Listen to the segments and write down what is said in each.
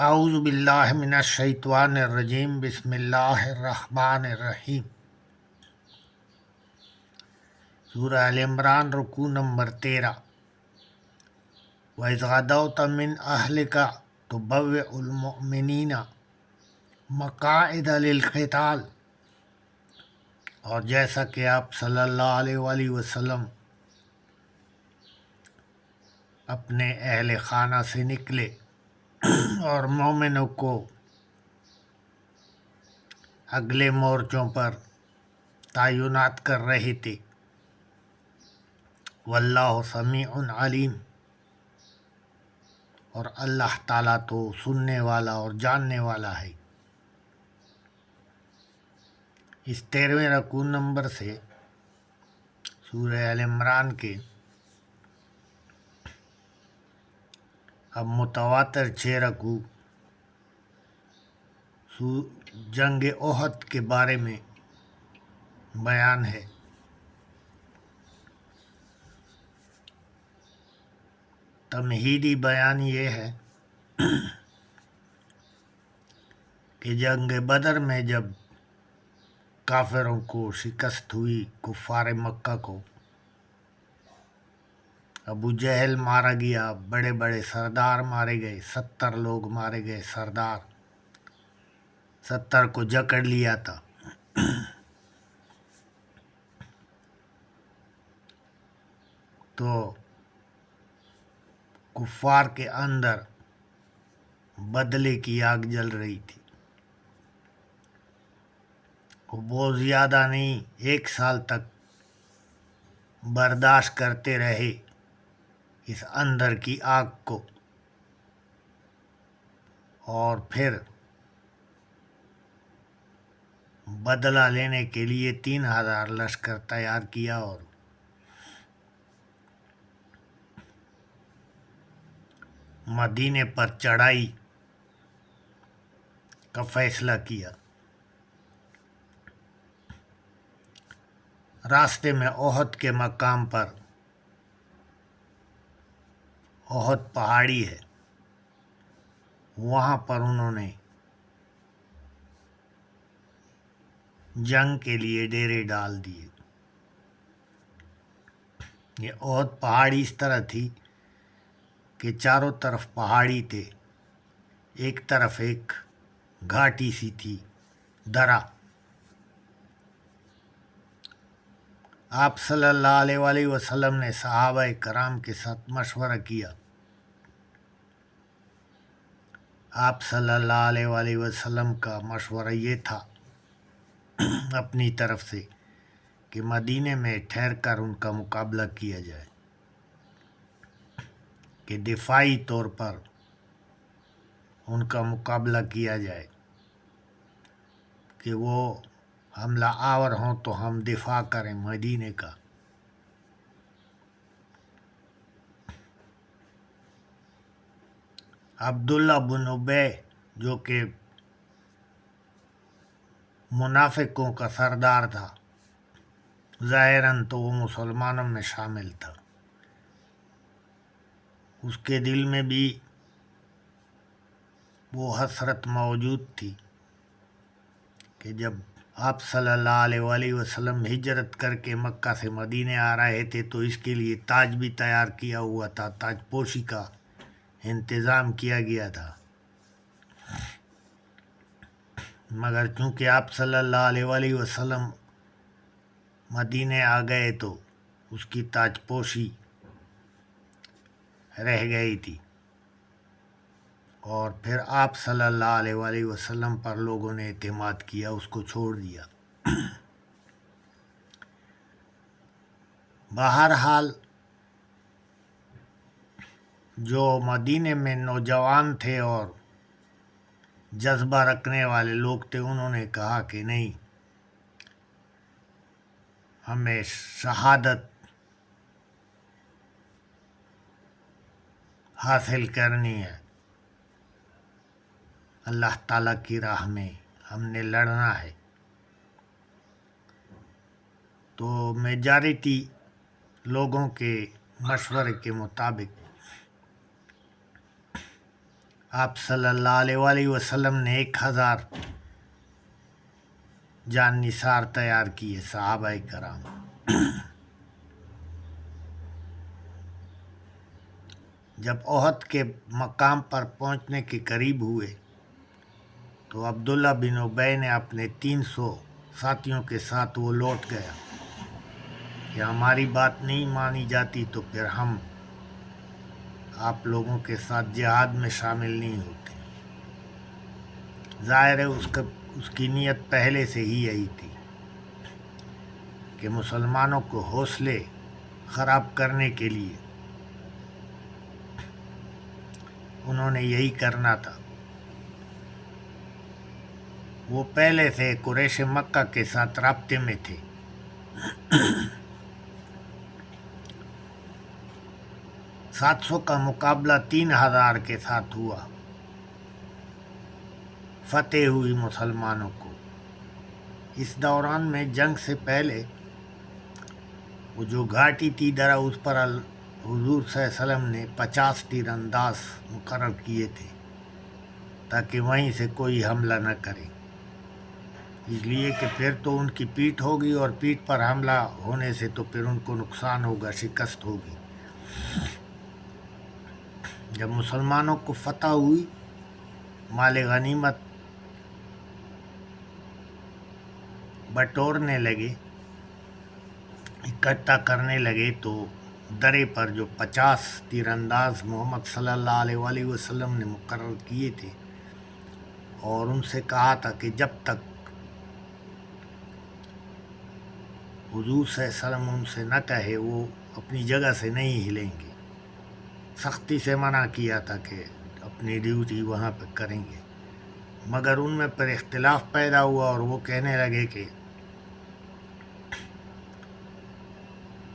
اعوذ باللہ من الشیطان الرجیم بسم اللہ الرحمن الرحیم۔ سورہ ال عمران رکوع نمبر 13۔ وَإِذْ غَدَوْتَ مِنْ أَهْلِكَ تُبَوِّئُ الْمُؤْمِنِينَ مَقَاعِدَ لِلْقِتَالِ، اور جیسا کہ آپ صلی اللہ علیہ وآلہ وسلم اپنے اہل خانہ سے نکلے اور مومنوں کو اگلے مورچوں پر تعینات کر رہے تھے۔ واللہ سمیع علیم، اور اللہ تعالیٰ تو سننے والا اور جاننے والا ہے۔ اس 13ویں رکوع نمبر سے سورہ ال عمران کے اب متواتر 6 رکوع جنگ احد کے بارے میں بیان ہے۔ تمہیدی بیان یہ ہے کہ جنگ بدر میں جب کافروں کو شکست ہوئی، کفار مکہ کو، ابو جہل مارا گیا، بڑے بڑے سردار مارے گئے، 70 لوگ مارے گئے، سردار 70 کو جکڑ لیا تھا۔ تو کفار کے اندر بدلے کی آگ جل رہی تھی۔ وہ بہت زیادہ نہیں، 1 سال تک برداشت کرتے رہے اس اندر کی آگ کو، اور پھر بدلہ لینے کے لیے 3000 لشکر تیار کیا اور مدینے پر چڑھائی کا فیصلہ کیا۔ راستے میں احد کے مقام پر، احد پہاڑی ہے، وہاں پر انہوں نے جنگ کے لیے ڈیرے ڈال دیے۔ یہ احد پہاڑی اس طرح تھی کہ چاروں طرف پہاڑی تھے، ایک طرف ایک گھاٹی سی تھی، درہ۔ آپ صلی اللہ علیہ وآلہ وسلم نے صحابہ کرام کے ساتھ مشورہ کیا۔ آپ صلی اللہ علیہ وآلہ وسلم کا مشورہ یہ تھا اپنی طرف سے کہ مدینے میں ٹھہر کر ان کا مقابلہ کیا جائے، کہ دفاعی طور پر ان کا مقابلہ کیا جائے، کہ وہ حملہ آور ہوں تو ہم دفاع کریں مدینے کا۔ عبداللہ بن ابی جو کہ منافقوں کا سردار تھا، ظاہراً تو وہ مسلمانوں میں شامل تھا، اس کے دل میں بھی وہ حسرت موجود تھی کہ جب آپ صلی اللہ علیہ وآلہ وسلم ہجرت کر کے مکہ سے مدینے آ رہے تھے تو اس کے لیے تاج بھی تیار کیا ہوا تھا، تاج پوشی کا انتظام کیا گیا تھا، مگر چونکہ آپ صلی اللہ علیہ وآلہ وسلم مدینے آ گئے تو اس کی تاج پوشی رہ گئی تھی، اور پھر آپ صلی اللہ علیہ وآلہ وسلم پر لوگوں نے اعتماد کیا، اس کو چھوڑ دیا۔ بہرحال جو مدینے میں نوجوان تھے اور جذبہ رکھنے والے لوگ تھے، انہوں نے کہا کہ نہیں، ہمیں شہادت حاصل کرنی ہے، اللہ تعالیٰ کی راہ میں ہم نے لڑنا ہے۔ تو میجارٹی لوگوں کے مشورے کے مطابق آپ صلی اللہ علیہ وسلم نے 1000 جان نثار تیار کیے صحابہ کرام. جب احد کے مقام پر پہنچنے کے قریب ہوئے تو عبداللہ بن ابی نے اپنے 300 ساتھیوں کے ساتھ وہ لوٹ گیا کہ ہماری بات نہیں مانی جاتی تو پھر ہم آپ لوگوں کے ساتھ جہاد میں شامل نہیں ہوتے. ظاہر ہے اس کی نیت پہلے سے ہی یہی تھی کہ مسلمانوں کو حوصلے خراب کرنے کے لیے انہوں نے یہی کرنا تھا. وہ پہلے سے قریش مکہ کے ساتھ رابطے میں تھے. 700 کا مقابلہ 3000 کے ساتھ ہوا. فتح ہوئی مسلمانوں کو. اس دوران میں جنگ سے پہلے وہ جو گھاٹی تھی درا اس پر حضور صلی اللہ علیہ وسلم نے 50 تیر انداز مقرر کیے تھے تاکہ وہیں سے کوئی حملہ نہ کرے، اس لیے کہ پھر تو ان کی پیٹھ ہوگی اور پیٹھ پر حملہ ہونے سے تو پھر ان کو نقصان ہوگا، شکست ہوگی. جب مسلمانوں کو فتح ہوئی، مال غنیمت بٹورنے لگے، اکٹھا کرنے لگے، تو درے پر جو 50 تیر انداز محمد صلی اللہ علیہ وسلم نے مقرر کیے تھے اور ان سے کہا تھا کہ جب تک حضور صلی اللہ علیہ وسلم ان سے نہ کہے وہ اپنی جگہ سے نہیں ہلیں گے. سختی سے منع کیا تھا کہ اپنی ڈیوٹی وہاں پہ کریں گے، مگر ان میں پر اختلاف پیدا ہوا اور وہ کہنے لگے کہ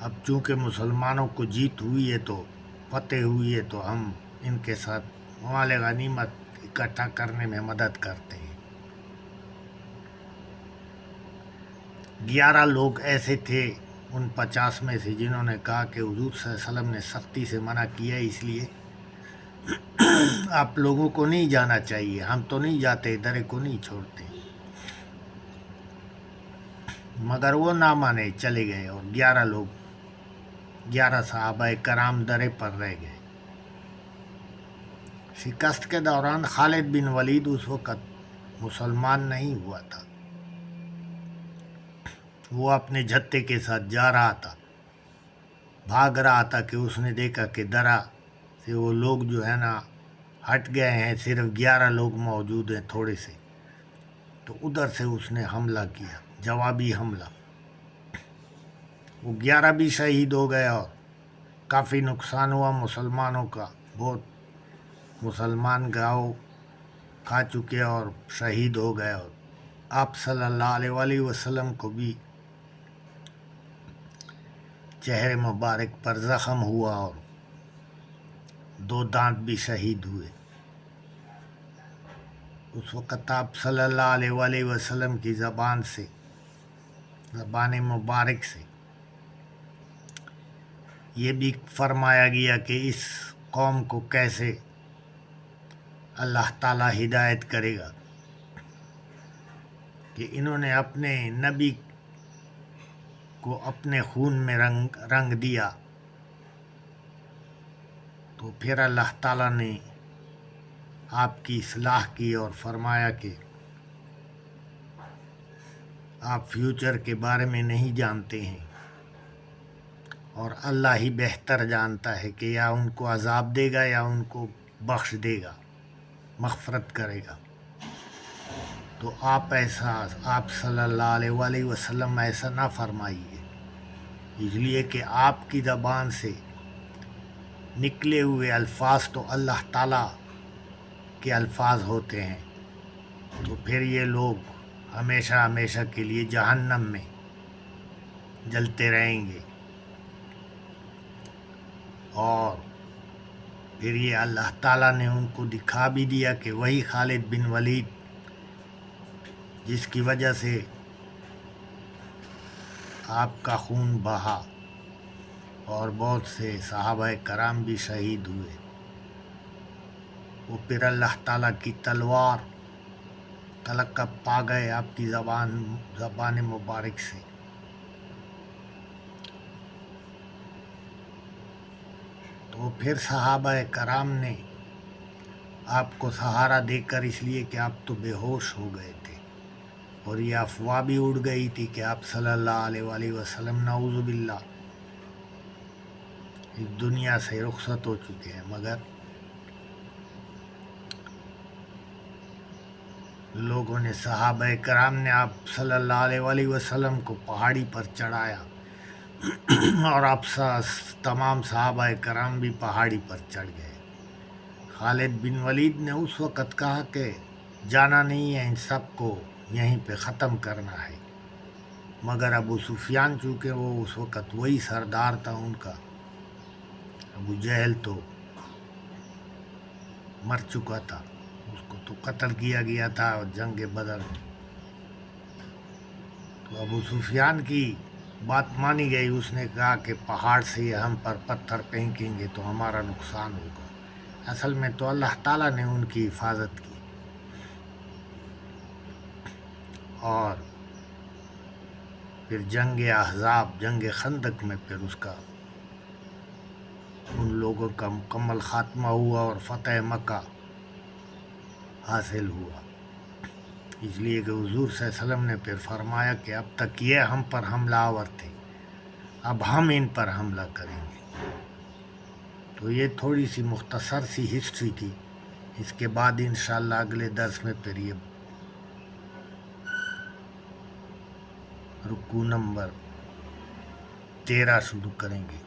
اب چونکہ مسلمانوں کو جیت ہوئی ہے تو فتح ہوئی ہے تو ہم ان کے ساتھ مال غنیمت اکٹھا کرنے میں مدد کرتے ہیں. 11 لوگ ایسے تھے ان 50 میں سے جنہوں نے کہا کہ حضور صلی اللہ علیہ وسلم نے سختی سے منع کیا ہے، اس لیے آپ لوگوں کو نہیں جانا چاہیے، ہم تو نہیں جاتے، درے کو نہیں چھوڑتے. مگر وہ نہ مانے، چلے گئے اور 11 صحابہ کرام درے پر رہ گئے. شکست کے دوران خالد بن ولید اس وقت مسلمان نہیں ہوا تھا. وہ اپنے جھتے کے ساتھ جا رہا تھا، بھاگ رہا تھا کہ اس نے دیکھا کہ درا سے وہ لوگ جو ہے نا ہٹ گئے ہیں، صرف 11 لوگ موجود ہیں تھوڑے سے. تو ادھر سے اس نے حملہ کیا، جوابی حملہ. وہ 11 بھی شہید ہو گئے اور کافی نقصان ہوا مسلمانوں کا. بہت مسلمان گاؤ کھا چکے اور شہید ہو گئے، اور آپ صلی اللہ علیہ وسلم کو بھی چہرے مبارک پر زخم ہوا اور 2 دانت بھی شہید ہوئے. اس وقت آپ صلی اللہ علیہ وسلم کی زبان مبارک سے یہ بھی فرمایا گیا کہ اس قوم کو کیسے اللہ تعالیٰ ہدایت کرے گا کہ انہوں نے اپنے نبی کو اپنے خون میں رنگ دیا. تو پھر اللہ تعالیٰ نے آپ کی اصلاح کی اور فرمایا کہ آپ فیوچر کے بارے میں نہیں جانتے ہیں اور اللہ ہی بہتر جانتا ہے کہ یا ان کو عذاب دے گا یا ان کو بخش دے گا، مغفرت کرے گا. تو آپ صلی اللہ علیہ وسلم ایسا نہ فرمائیے، اس لیے کہ آپ کی زبان سے نکلے ہوئے الفاظ تو اللہ تعالیٰ کے الفاظ ہوتے ہیں. تو پھر یہ لوگ ہمیشہ کے لیے جہنم میں جلتے رہیں گے. اور پھر یہ اللہ تعالیٰ نے ان کو دکھا بھی دیا کہ وہی خالد بن ولید جس کی وجہ سے آپ کا خون بہا اور بہت سے صحابہ کرام بھی شہید ہوئے، وہ پھر اللہ تعالیٰ کی تلوار تلقب پا گئے آپ کی زبان مبارک سے. تو پھر صحابہ کرام نے آپ کو سہارا دے کر، اس لیے کہ آپ تو بے ہوش ہو گئے تھے، اور یہ افواہ بھی اڑ گئی تھی کہ آپ صلی اللہ علیہ وآلہ وسلم نعوذ باللہ اس دنیا سے رخصت ہو چکے ہیں. مگر لوگوں نے، صحابہ کرام نے آپ صلی اللہ علیہ وآلہ وسلم کو پہاڑی پر چڑھایا اور آپ تمام صحابہ کرام بھی پہاڑی پر چڑھ گئے. خالد بن ولید نے اس وقت کہا کہ جانا نہیں ہے، ان سب کو یہیں پہ ختم کرنا ہے. مگر ابو سفیان چونکہ وہ اس وقت وہی سردار تھا ان کا، ابو جہل تو مر چکا تھا، اس کو تو قتل کیا گیا تھا جنگ بدر میں. تو ابو سفیان کی بات مانی گئی. اس نے کہا کہ پہاڑ سے یہ ہم پر پتھر پھینکیں گے تو ہمارا نقصان ہوگا. اصل میں تو اللہ تعالیٰ نے ان کی حفاظت کی، اور پھر جنگ احزاب، جنگ خندق میں پھر اس کا ان لوگوں کا مکمل خاتمہ ہوا اور فتح مکہ حاصل ہوا. اس لیے کہ حضور صلی اللہ علیہ وسلم نے پھر فرمایا کہ اب تک یہ ہم پر حملہ آور تھے، اب ہم ان پر حملہ کریں گے. تو یہ تھوڑی سی مختصر سی ہسٹری تھی. اس کے بعد انشاءاللہ اگلے درس میں پھر یہ رکوع نمبر 13 شروع کریں گے.